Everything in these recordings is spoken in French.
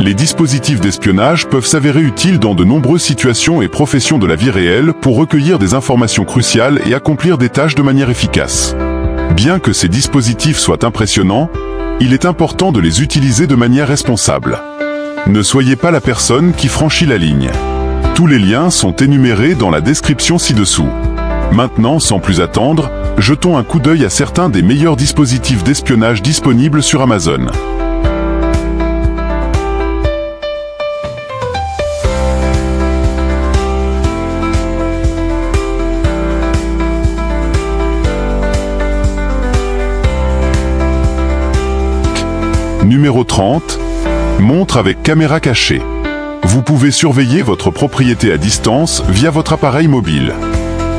Les dispositifs d'espionnage peuvent s'avérer utiles dans de nombreuses situations et professions de la vie réelle pour recueillir des informations cruciales et accomplir des tâches de manière efficace. Bien que ces dispositifs soient impressionnants, il est important de les utiliser de manière responsable. Ne soyez pas la personne qui franchit la ligne. Tous les liens sont énumérés dans la description ci-dessous. Maintenant, sans plus attendre, jetons un coup d'œil à certains des meilleurs dispositifs d'espionnage disponibles sur Amazon. Numéro 30. Montre avec caméra cachée. Vous pouvez surveiller votre propriété à distance via votre appareil mobile.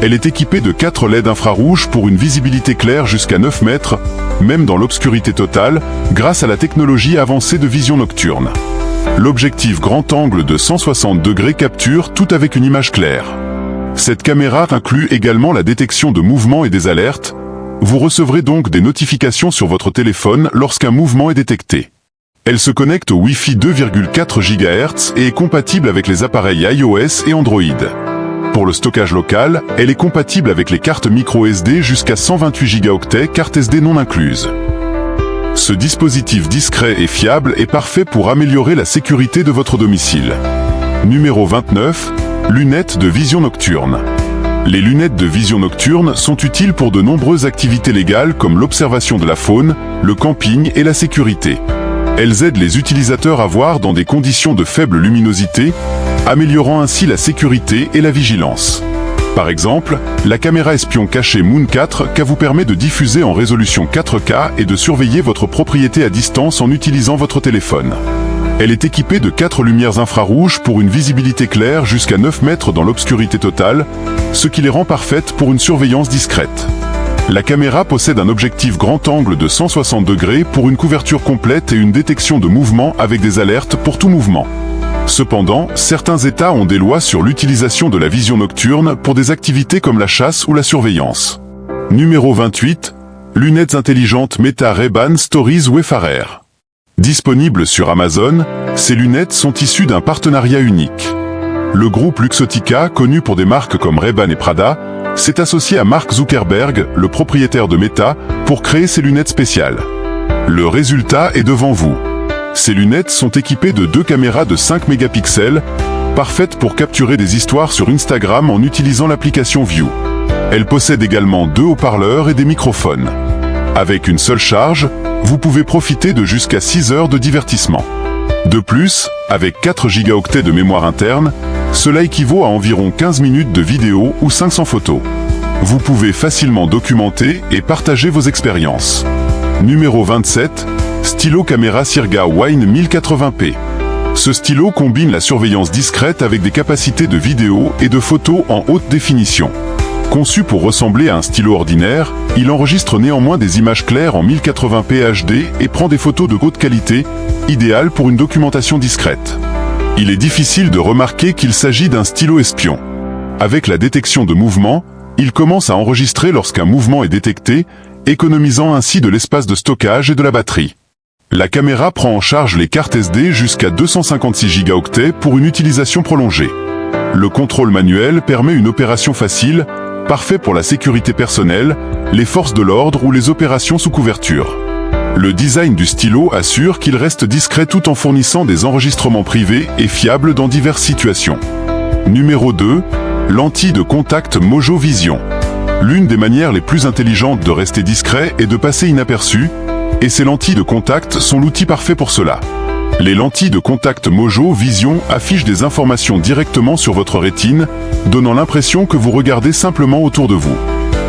Elle est équipée de 4 LED infrarouges pour une visibilité claire jusqu'à 9 mètres, même dans l'obscurité totale, grâce à la technologie avancée de vision nocturne. L'objectif grand angle de 160 degrés capture tout avec une image claire. Cette caméra inclut également la détection de mouvements et des alertes. Vous recevrez donc des notifications sur votre téléphone lorsqu'un mouvement est détecté. Elle se connecte au Wi-Fi 2,4 GHz et est compatible avec les appareils iOS et Android. Pour le stockage local, elle est compatible avec les cartes micro SD jusqu'à 128 Go, carte SD non incluse. Ce dispositif discret et fiable est parfait pour améliorer la sécurité de votre domicile. Numéro 29. Lunettes de vision nocturne. Les lunettes de vision nocturne sont utiles pour de nombreuses activités légales comme l'observation de la faune, le camping et la sécurité. Elles aident les utilisateurs à voir dans des conditions de faible luminosité, améliorant ainsi la sécurité et la vigilance. Par exemple, la caméra espion cachée Moon 4K vous permet de diffuser en résolution 4K et de surveiller votre propriété à distance en utilisant votre téléphone. Elle est équipée de 4 lumières infrarouges pour une visibilité claire jusqu'à 9 mètres dans l'obscurité totale, ce qui les rend parfaites pour une surveillance discrète. La caméra possède un objectif grand angle de 160 degrés pour une couverture complète et une détection de mouvement avec des alertes pour tout mouvement. Cependant, certains États ont des lois sur l'utilisation de la vision nocturne pour des activités comme la chasse ou la surveillance. Numéro 28. Lunettes intelligentes Meta Ray-Ban Stories Wayfarer. Disponibles sur Amazon, ces lunettes sont issues d'un partenariat unique. Le groupe Luxottica, connu pour des marques comme Ray-Ban et Prada, s'est associé à Mark Zuckerberg, le propriétaire de Meta, pour créer ces lunettes spéciales. Le résultat est devant vous. Ces lunettes sont équipées de 2 caméras de 5 mégapixels, parfaites pour capturer des histoires sur Instagram en utilisant l'application View. Elles possèdent également 2 haut-parleurs et des microphones. Avec une seule charge, vous pouvez profiter de jusqu'à 6 heures de divertissement. De plus, avec 4 gigaoctets de mémoire interne, cela équivaut à environ 15 minutes de vidéo ou 500 photos. Vous pouvez facilement documenter et partager vos expériences. Numéro 27. Stylo caméra Sirga Wine 1080p. Ce stylo combine la surveillance discrète avec des capacités de vidéo et de photos en haute définition. Conçu pour ressembler à un stylo ordinaire, il enregistre néanmoins des images claires en 1080p HD et prend des photos de haute qualité, idéales pour une documentation discrète. Il est difficile de remarquer qu'il s'agit d'un stylo espion. Avec la détection de mouvement, il commence à enregistrer lorsqu'un mouvement est détecté, économisant ainsi de l'espace de stockage et de la batterie. La caméra prend en charge les cartes SD jusqu'à 256 Go pour une utilisation prolongée. Le contrôle manuel permet une opération facile, parfait pour la sécurité personnelle, les forces de l'ordre ou les opérations sous couverture. Le design du stylo assure qu'il reste discret tout en fournissant des enregistrements privés et fiables dans diverses situations. Numéro 2. Lentille de contact Mojo Vision. L'une des manières les plus intelligentes de rester discret est de passer inaperçu, et ces lentilles de contact sont l'outil parfait pour cela. Les lentilles de contact Mojo Vision affichent des informations directement sur votre rétine, donnant l'impression que vous regardez simplement autour de vous.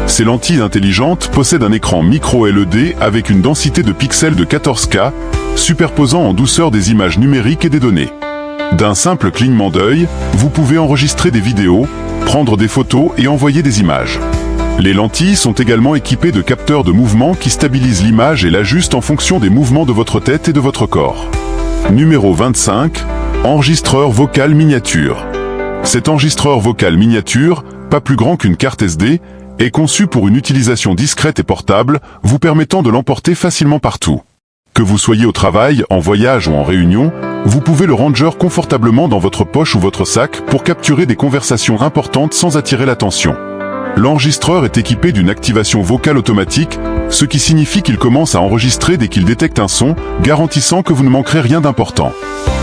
Ces lentilles intelligentes possèdent un écran micro LED avec une densité de pixels de 14K, superposant en douceur des images numériques et des données. D'un simple clignement d'œil, vous pouvez enregistrer des vidéos, prendre des photos et envoyer des images. Les lentilles sont également équipées de capteurs de mouvement qui stabilisent l'image et l'ajustent en fonction des mouvements de votre tête et de votre corps. Numéro 25. Enregistreur vocal miniature. Cet enregistreur vocal miniature, pas plus grand qu'une carte SD, est conçu pour une utilisation discrète et portable, vous permettant de l'emporter facilement partout. Que vous soyez au travail, en voyage ou en réunion, Vous pouvez le ranger confortablement dans votre poche ou votre sac pour capturer des conversations importantes sans attirer l'attention. L'enregistreur est équipé d'une activation vocale automatique, ce qui signifie qu'il commence à enregistrer dès qu'il détecte un son, garantissant que vous ne manquerez rien d'important.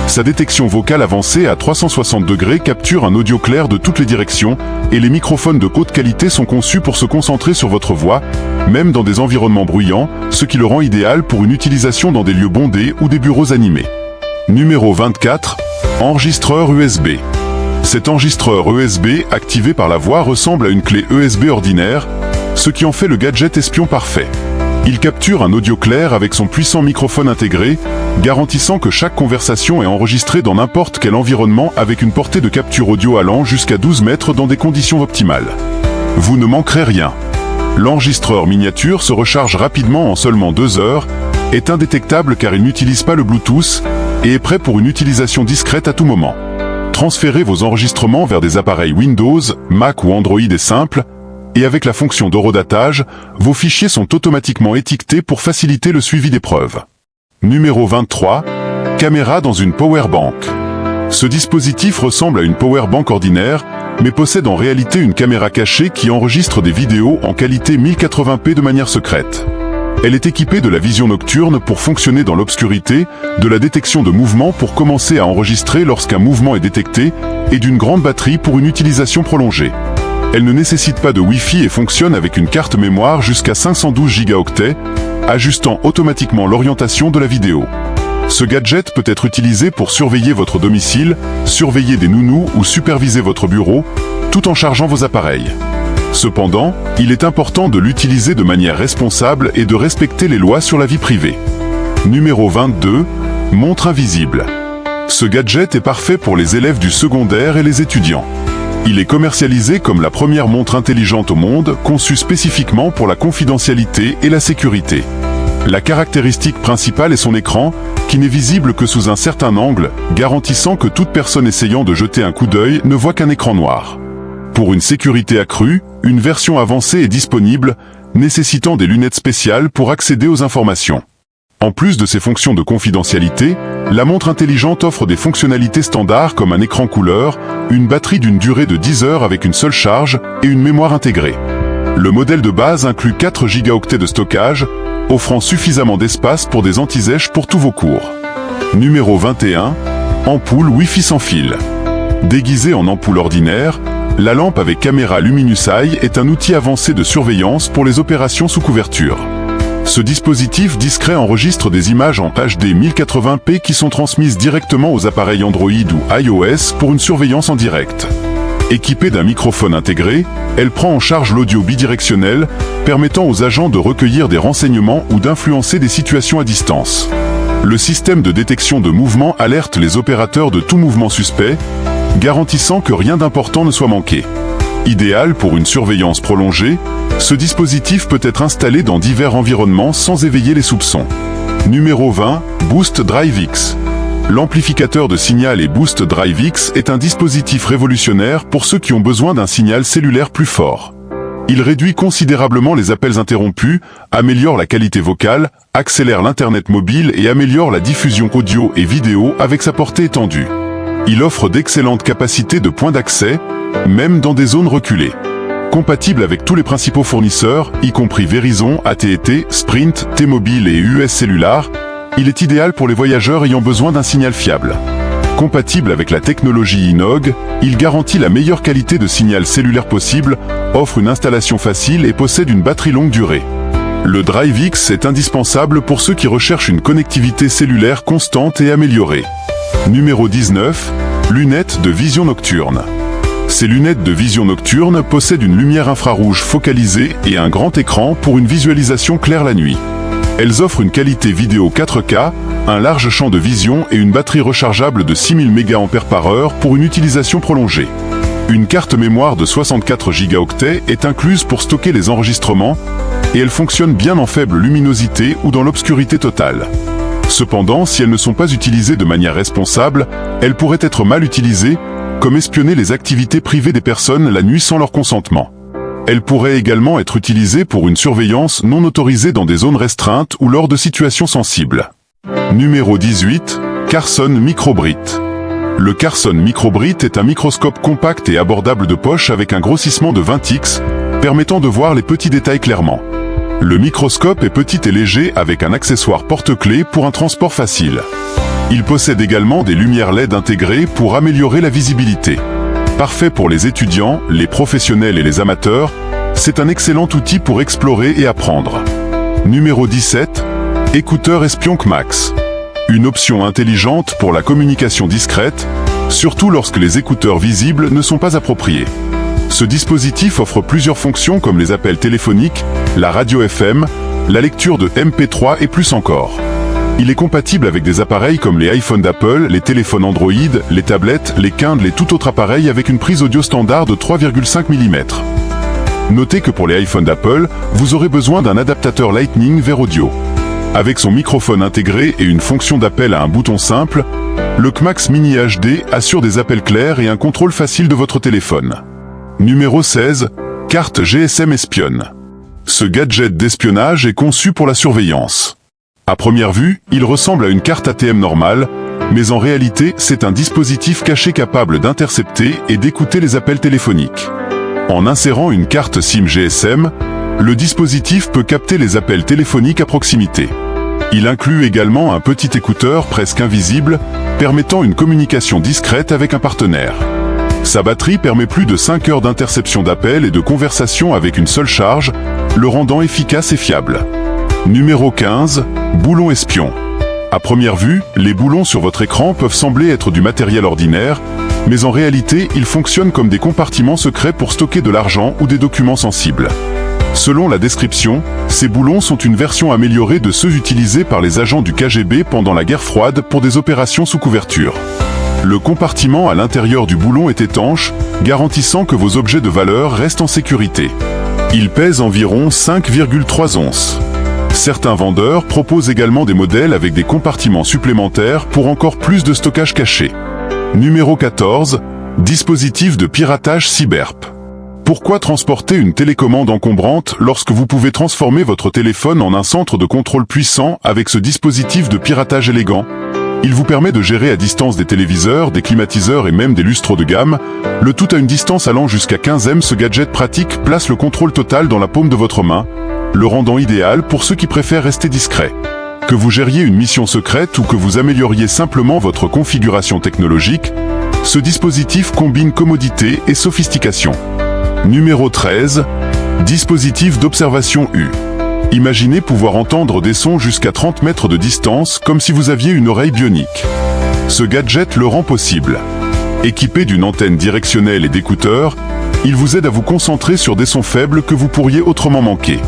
Sa détection vocale avancée à 360 degrés capture un audio clair de toutes les directions, et les microphones de haute qualité sont conçus pour se concentrer sur votre voix, même dans des environnements bruyants, ce qui le rend idéal pour une utilisation dans des lieux bondés ou des bureaux animés. Numéro 24. Enregistreur USB. Cet enregistreur USB activé par la voix ressemble à une clé USB ordinaire, ce qui en fait le gadget espion parfait. Il capture un audio clair avec son puissant microphone intégré, garantissant que chaque conversation est enregistrée dans n'importe quel environnement avec une portée de capture audio allant jusqu'à 12 mètres dans des conditions optimales. Vous ne manquerez rien. L'enregistreur miniature se recharge rapidement en seulement 2 heures, est indétectable car il n'utilise pas le Bluetooth et est prêt pour une utilisation discrète à tout moment. Transférez vos enregistrements vers des appareils Windows, Mac ou Android est simple, et avec la fonction d'horodatage, vos fichiers sont automatiquement étiquetés pour faciliter le suivi des preuves. Numéro 23. Caméra dans une powerbank. Ce dispositif ressemble à une powerbank ordinaire, mais possède en réalité une caméra cachée qui enregistre des vidéos en qualité 1080p de manière secrète. Elle est équipée de la vision nocturne pour fonctionner dans l'obscurité, de la détection de mouvement pour commencer à enregistrer lorsqu'un mouvement est détecté, et d'une grande batterie pour une utilisation prolongée. Elle ne nécessite pas de Wi-Fi et fonctionne avec une carte mémoire jusqu'à 512 Go, ajustant automatiquement l'orientation de la vidéo. Ce gadget peut être utilisé pour surveiller votre domicile, surveiller des nounous ou superviser votre bureau, tout en chargeant vos appareils. Cependant, il est important de l'utiliser de manière responsable et de respecter les lois sur la vie privée. Numéro 22. Montre invisible. Ce gadget est parfait pour les élèves du secondaire et les étudiants. Il est commercialisé comme la première montre intelligente au monde, conçue spécifiquement pour la confidentialité et la sécurité. La caractéristique principale est son écran, qui n'est visible que sous un certain angle, garantissant que toute personne essayant de jeter un coup d'œil ne voit qu'un écran noir. Pour une sécurité accrue, une version avancée est disponible, nécessitant des lunettes spéciales pour accéder aux informations. En plus de ses fonctions de confidentialité, la montre intelligente offre des fonctionnalités standards comme un écran couleur, une batterie d'une durée de 10 heures avec une seule charge et une mémoire intégrée. Le modèle de base inclut 4 Go de stockage, offrant suffisamment d'espace pour des anti-sèches pour tous vos cours. Numéro 21. Ampoule Wi-Fi sans fil. Déguisée en ampoule ordinaire, la lampe avec caméra Luminous Eye est un outil avancé de surveillance pour les opérations sous couverture. Ce dispositif discret enregistre des images en HD 1080p qui sont transmises directement aux appareils Android ou iOS pour une surveillance en direct. Équipée d'un microphone intégré, elle prend en charge l'audio bidirectionnel, permettant aux agents de recueillir des renseignements ou d'influencer des situations à distance. Le système de détection de mouvement alerte les opérateurs de tout mouvement suspect, garantissant que rien d'important ne soit manqué. Idéal pour une surveillance prolongée, ce dispositif peut être installé dans divers environnements sans éveiller les soupçons. Numéro 20. Boost Drive X. L'amplificateur de signal et Boost Drive X est un dispositif révolutionnaire pour ceux qui ont besoin d'un signal cellulaire plus fort. Il réduit considérablement les appels interrompus, améliore la qualité vocale, accélère l'Internet mobile et améliore la diffusion audio et vidéo avec sa portée étendue. Il offre d'excellentes capacités de points d'accès, même dans des zones reculées. Compatible avec tous les principaux fournisseurs, y compris Verizon, AT&T, Sprint, T-Mobile et US Cellular, il est idéal pour les voyageurs ayant besoin d'un signal fiable. Compatible avec la technologie Inog, il garantit la meilleure qualité de signal cellulaire possible, offre une installation facile et possède une batterie longue durée. Le Drive X est indispensable pour ceux qui recherchent une connectivité cellulaire constante et améliorée. Numéro 19. Lunettes de vision nocturne. Ces lunettes de vision nocturne possèdent une lumière infrarouge focalisée et un grand écran pour une visualisation claire la nuit. Elles offrent une qualité vidéo 4K, un large champ de vision et une batterie rechargeable de 6000 mAh pour une utilisation prolongée. Une carte mémoire de 64 Go est incluse pour stocker les enregistrements et elles fonctionnent bien en faible luminosité ou dans l'obscurité totale. Cependant, si elles ne sont pas utilisées de manière responsable, elles pourraient être mal utilisées, comme espionner les activités privées des personnes la nuit sans leur consentement. Elles pourraient également être utilisées pour une surveillance non autorisée dans des zones restreintes ou lors de situations sensibles. Numéro 18. Carson Microbrit. Le Carson Microbrit est un microscope compact et abordable de poche avec un grossissement de 20x, permettant de voir les petits détails clairement. Le microscope est petit et léger avec un accessoire porte-clés pour un transport facile. Il possède également des lumières LED intégrées pour améliorer la visibilité. Parfait pour les étudiants, les professionnels et les amateurs, c'est un excellent outil pour explorer et apprendre. Numéro 17. Écouteurs Espion Max. Une option intelligente pour la communication discrète, surtout lorsque les écouteurs visibles ne sont pas appropriés. Ce dispositif offre plusieurs fonctions comme les appels téléphoniques, la radio FM, la lecture de MP3 et plus encore. Il est compatible avec des appareils comme les iPhones d'Apple, les téléphones Android, les tablettes, les Kindle et tout autre appareil avec une prise audio standard de 3,5 mm. Notez que pour les iPhones d'Apple, vous aurez besoin d'un adaptateur Lightning vers audio. Avec son microphone intégré et une fonction d'appel à un bouton simple, le CMAX Mini HD assure des appels clairs et un contrôle facile de votre téléphone. Numéro 16. Carte GSM espionne. Ce gadget d'espionnage est conçu pour la surveillance. À première vue, il ressemble à une carte ATM normale, mais en réalité, c'est un dispositif caché capable d'intercepter et d'écouter les appels téléphoniques. En insérant une carte SIM GSM, le dispositif peut capter les appels téléphoniques à proximité. Il inclut également un petit écouteur presque invisible, permettant une communication discrète avec un partenaire. Sa batterie permet plus de 5 heures d'interception d'appels et de conversation avec une seule charge, le rendant efficace et fiable. Numéro 15. Boulon espion. À première vue, les boulons sur votre écran peuvent sembler être du matériel ordinaire, mais en réalité, ils fonctionnent comme des compartiments secrets pour stocker de l'argent ou des documents sensibles. Selon la description, ces boulons sont une version améliorée de ceux utilisés par les agents du KGB pendant la guerre froide pour des opérations sous couverture. Le compartiment à l'intérieur du boulon est étanche, garantissant que vos objets de valeur restent en sécurité. Il pèse environ 5,3 onces. Certains vendeurs proposent également des modèles avec des compartiments supplémentaires pour encore plus de stockage caché. Numéro 14. Dispositif de piratage Cyberp. Pourquoi transporter une télécommande encombrante lorsque vous pouvez transformer votre téléphone en un centre de contrôle puissant avec ce dispositif de piratage élégant ? Il vous permet de gérer à distance des téléviseurs, des climatiseurs et même des lustres de gamme, le tout à une distance allant jusqu'à 15 m. Ce gadget pratique place le contrôle total dans la paume de votre main, le rendant idéal pour ceux qui préfèrent rester discrets. Que vous gériez une mission secrète ou que vous amélioriez simplement votre configuration technologique, ce dispositif combine commodité et sophistication. Numéro 13. Dispositif d'observation U. Imaginez pouvoir entendre des sons jusqu'à 30 mètres de distance comme si vous aviez une oreille bionique. Ce gadget le rend possible. Équipé d'une antenne directionnelle et d'écouteurs, il vous aide à vous concentrer sur des sons faibles que vous pourriez autrement manquer.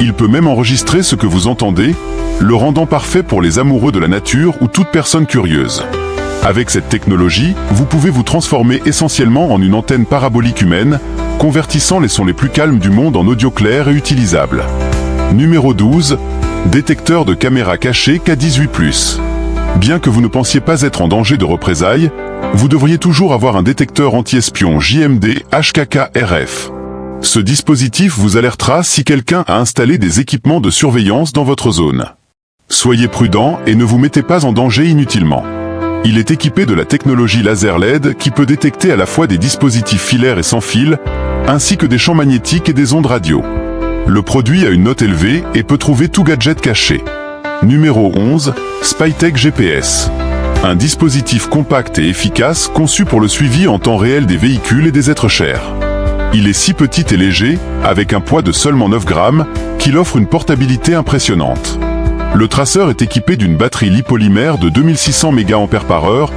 Il peut même enregistrer ce que vous entendez, le rendant parfait pour les amoureux de la nature ou toute personne curieuse. Avec cette technologie, vous pouvez vous transformer essentiellement en une antenne parabolique humaine, convertissant les sons les plus calmes du monde en audio clair et utilisable. Numéro 12. Détecteur de caméra cachée K18+. Bien que vous ne pensiez pas être en danger de représailles, vous devriez toujours avoir un détecteur anti-espion JMD HKK-RF. Ce dispositif vous alertera si quelqu'un a installé des équipements de surveillance dans votre zone. Soyez prudent et ne vous mettez pas en danger inutilement. Il est équipé de la technologie laser LED qui peut détecter à la fois des dispositifs filaires et sans fil, ainsi que des champs magnétiques et des ondes radio. Le produit a une note élevée et peut trouver tout gadget caché. Numéro 11. Spytech GPS. Un dispositif compact et efficace conçu pour le suivi en temps réel des véhicules et des êtres chers. Il est si petit et léger, avec un poids de seulement 9 grammes, qu'il offre une portabilité impressionnante. Le traceur est équipé d'une batterie lipolymère de 2600 mAh,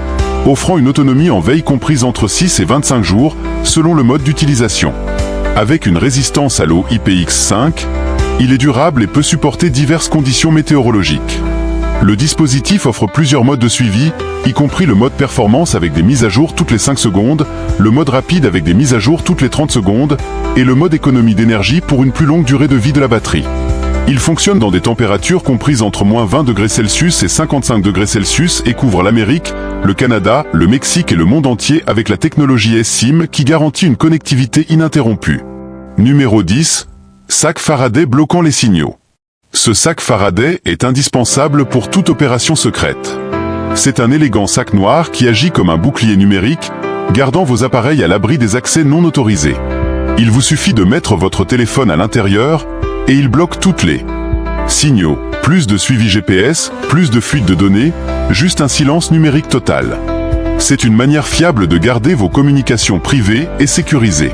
offrant une autonomie en veille comprise entre 6 et 25 jours, selon le mode d'utilisation. Avec une résistance à l'eau IPX5, il est durable et peut supporter diverses conditions météorologiques. Le dispositif offre plusieurs modes de suivi, y compris le mode performance avec des mises à jour toutes les 5 secondes, le mode rapide avec des mises à jour toutes les 30 secondes, et le mode économie d'énergie pour une plus longue durée de vie de la batterie. Il fonctionne dans des températures comprises entre -20°C et 55°C et couvre l'Amérique, le Canada, le Mexique et le monde entier avec la technologie eSIM qui garantit une connectivité ininterrompue. Numéro 10. Sac Faraday bloquant les signaux. Ce sac Faraday est indispensable pour toute opération secrète. C'est un élégant sac noir qui agit comme un bouclier numérique, gardant vos appareils à l'abri des accès non autorisés. Il vous suffit de mettre votre téléphone à l'intérieur et il bloque toutes les signaux. Plus de suivi GPS, plus de fuite de données, juste un silence numérique total. C'est une manière fiable de garder vos communications privées et sécurisées.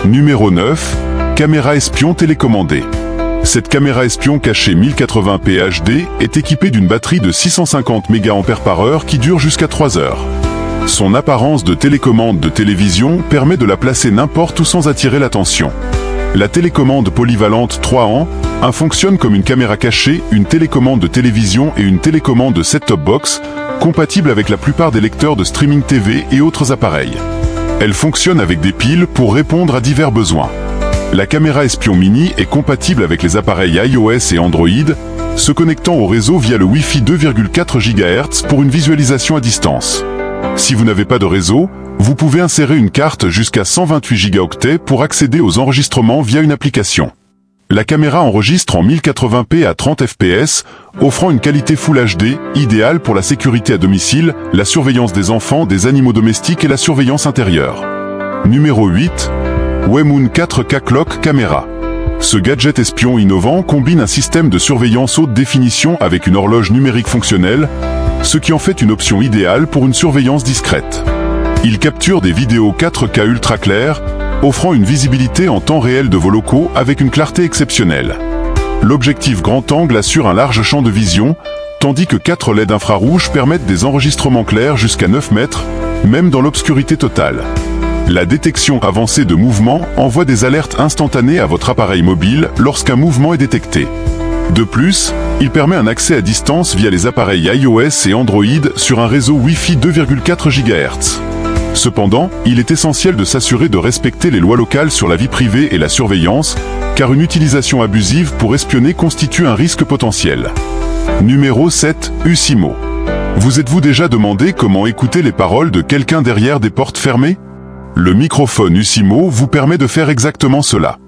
Numéro 9. Caméra espion télécommandée. Cette caméra espion cachée 1080p HD est équipée d'une batterie de 650 mAh qui dure jusqu'à 3 heures. Son apparence de télécommande de télévision permet de la placer n'importe où sans attirer l'attention. La télécommande polyvalente 3 en 1 fonctionne comme une caméra cachée, une télécommande de télévision et une télécommande de set-top box, compatible avec la plupart des lecteurs de streaming TV et autres appareils. Elle fonctionne avec des piles pour répondre à divers besoins. La caméra espion mini est compatible avec les appareils iOS et Android, se connectant au réseau via le Wi-Fi 2,4 GHz pour une visualisation à distance. Si vous n'avez pas de réseau, vous pouvez insérer une carte jusqu'à 128 Go pour accéder aux enregistrements via une application. La caméra enregistre en 1080p à 30 fps, offrant une qualité Full HD, idéale pour la sécurité à domicile, la surveillance des enfants, des animaux domestiques et la surveillance intérieure. Numéro 8. Wemoon 4K Clock Camera. Ce gadget espion innovant combine un système de surveillance haute définition avec une horloge numérique fonctionnelle, ce qui en fait une option idéale pour une surveillance discrète. Il capture des vidéos 4K ultra claires, offrant une visibilité en temps réel de vos locaux avec une clarté exceptionnelle. L'objectif grand angle assure un large champ de vision, tandis que 4 LED infrarouges permettent des enregistrements clairs jusqu'à 9 mètres, même dans l'obscurité totale. La détection avancée de mouvement envoie des alertes instantanées à votre appareil mobile lorsqu'un mouvement est détecté. De plus, il permet un accès à distance via les appareils iOS et Android sur un réseau Wi-Fi 2,4 GHz. Cependant, il est essentiel de s'assurer de respecter les lois locales sur la vie privée et la surveillance, car une utilisation abusive pour espionner constitue un risque potentiel. Numéro 7. Usimo. Vous êtes-vous déjà demandé comment écouter les paroles de quelqu'un derrière des portes fermées? Le microphone Usimo vous permet de faire exactement cela.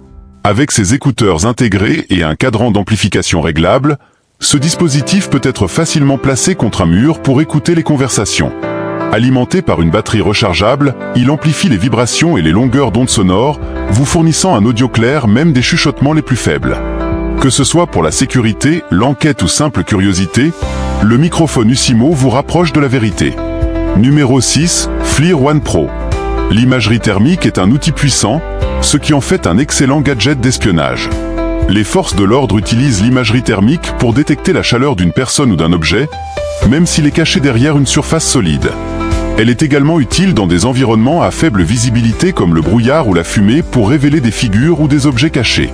Avec ses écouteurs intégrés et un cadran d'amplification réglable, ce dispositif peut être facilement placé contre un mur pour écouter les conversations. Alimenté par une batterie rechargeable, il amplifie les vibrations et les longueurs d'onde sonores, vous fournissant un audio clair même des chuchotements les plus faibles. Que ce soit pour la sécurité, l'enquête ou simple curiosité, le microphone Usimo vous rapproche de la vérité. Numéro 6. FLIR One Pro. L'imagerie thermique est un outil puissant, ce qui en fait un excellent gadget d'espionnage. Les forces de l'ordre utilisent l'imagerie thermique pour détecter la chaleur d'une personne ou d'un objet, même s'il est caché derrière une surface solide. Elle est également utile dans des environnements à faible visibilité comme le brouillard ou la fumée pour révéler des figures ou des objets cachés.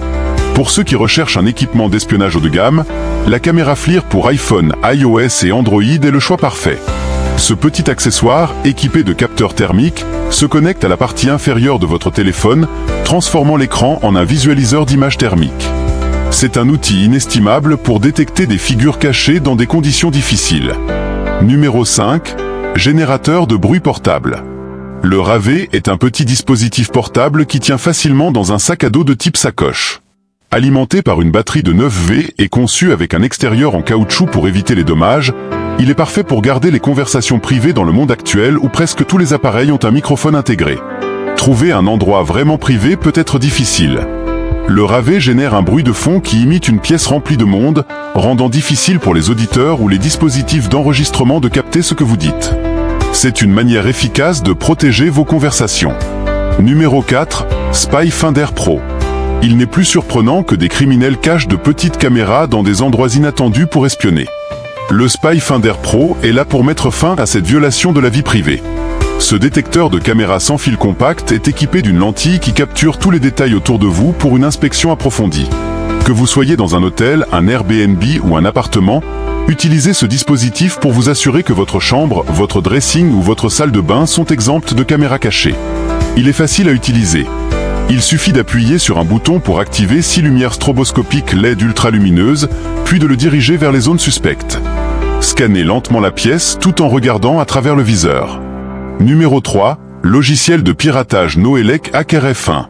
Pour ceux qui recherchent un équipement d'espionnage haut de gamme, la caméra FLIR pour iPhone, iOS et Android est le choix parfait. Ce petit accessoire, équipé de capteurs thermiques, se connecte à la partie inférieure de votre téléphone, transformant l'écran en un visualiseur d'images thermiques. C'est un outil inestimable pour détecter des figures cachées dans des conditions difficiles. Numéro 5. Générateur de bruit portable. Le Rave est un petit dispositif portable qui tient facilement dans un sac à dos de type sacoche. Alimenté par une batterie de 9V et conçu avec un extérieur en caoutchouc pour éviter les dommages, il est parfait pour garder les conversations privées dans le monde actuel où presque tous les appareils ont un microphone intégré. Trouver un endroit vraiment privé peut être difficile. Le Rave génère un bruit de fond qui imite une pièce remplie de monde, rendant difficile pour les auditeurs ou les dispositifs d'enregistrement de capter ce que vous dites. C'est une manière efficace de protéger vos conversations. Numéro 4. SpyFinder Pro. Il n'est plus surprenant que des criminels cachent de petites caméras dans des endroits inattendus pour espionner. Le SpyFinder Pro est là pour mettre fin à cette violation de la vie privée. Ce détecteur de caméra sans fil compact est équipé d'une lentille qui capture tous les détails autour de vous pour une inspection approfondie. Que vous soyez dans un hôtel, un Airbnb ou un appartement, utilisez ce dispositif pour vous assurer que votre chambre, votre dressing ou votre salle de bain sont exemptes de caméras cachées. Il est facile à utiliser. Il suffit d'appuyer sur un bouton pour activer 6 lumières stroboscopiques LED ultralumineuses, puis de le diriger vers les zones suspectes. Scannez lentement la pièce tout en regardant à travers le viseur. Numéro 3. Logiciel de piratage Noelec HackerF1.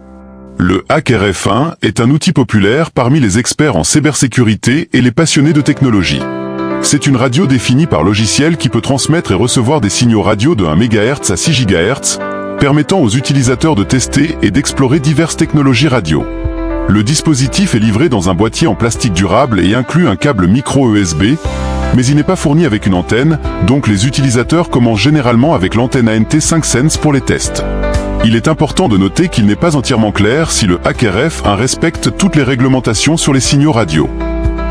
Le HackerF1 est un outil populaire parmi les experts en cybersécurité et les passionnés de technologie. C'est une radio définie par logiciel qui peut transmettre et recevoir des signaux radio de 1 MHz à 6 GHz, permettant aux utilisateurs de tester et d'explorer diverses technologies radio. Le dispositif est livré dans un boîtier en plastique durable et inclut un câble micro USB, mais il n'est pas fourni avec une antenne, donc les utilisateurs commencent généralement avec l'antenne ANT 5 Sense pour les tests. Il est important de noter qu'il n'est pas entièrement clair si le HackRF respecte toutes les réglementations sur les signaux radio.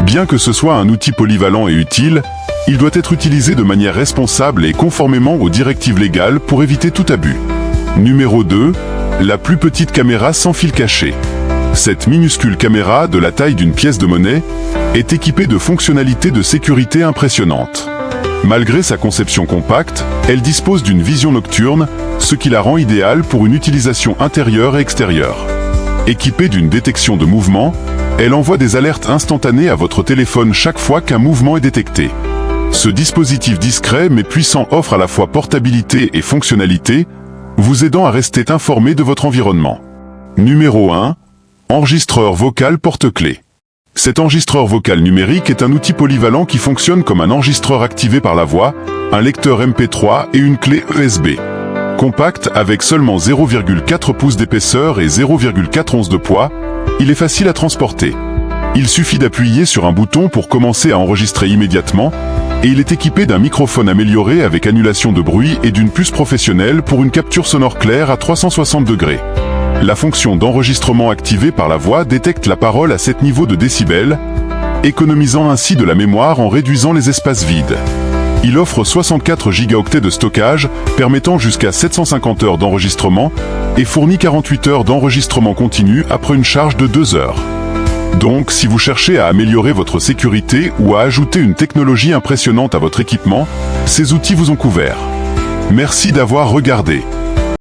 Bien que ce soit un outil polyvalent et utile, il doit être utilisé de manière responsable et conformément aux directives légales pour éviter tout abus. Numéro 2. La plus petite caméra sans fil caché. Cette minuscule caméra, de la taille d'une pièce de monnaie, est équipée de fonctionnalités de sécurité impressionnantes. Malgré sa conception compacte, elle dispose d'une vision nocturne, ce qui la rend idéale pour une utilisation intérieure et extérieure. Équipée d'une détection de mouvement, elle envoie des alertes instantanées à votre téléphone chaque fois qu'un mouvement est détecté. Ce dispositif discret mais puissant offre à la fois portabilité et fonctionnalité, vous aidant à rester informé de votre environnement. Numéro 1. Enregistreur vocal porte-clés. Cet enregistreur vocal numérique est un outil polyvalent qui fonctionne comme un enregistreur activé par la voix, un lecteur MP3 et une clé USB. Compact avec seulement 0,4 pouces d'épaisseur et 0,4 onces de poids, il est facile à transporter. Il suffit d'appuyer sur un bouton pour commencer à enregistrer immédiatement, et il est équipé d'un microphone amélioré avec annulation de bruit et d'une puce professionnelle pour une capture sonore claire à 360 degrés. La fonction d'enregistrement activée par la voix détecte la parole à 7 niveaux de décibels, économisant ainsi de la mémoire en réduisant les espaces vides. Il offre 64 gigaoctets de stockage, permettant jusqu'à 750 heures d'enregistrement, et fournit 48 heures d'enregistrement continu après une charge de 2 heures. Donc, si vous cherchez à améliorer votre sécurité ou à ajouter une technologie impressionnante à votre équipement, ces outils vous ont couvert. Merci d'avoir regardé.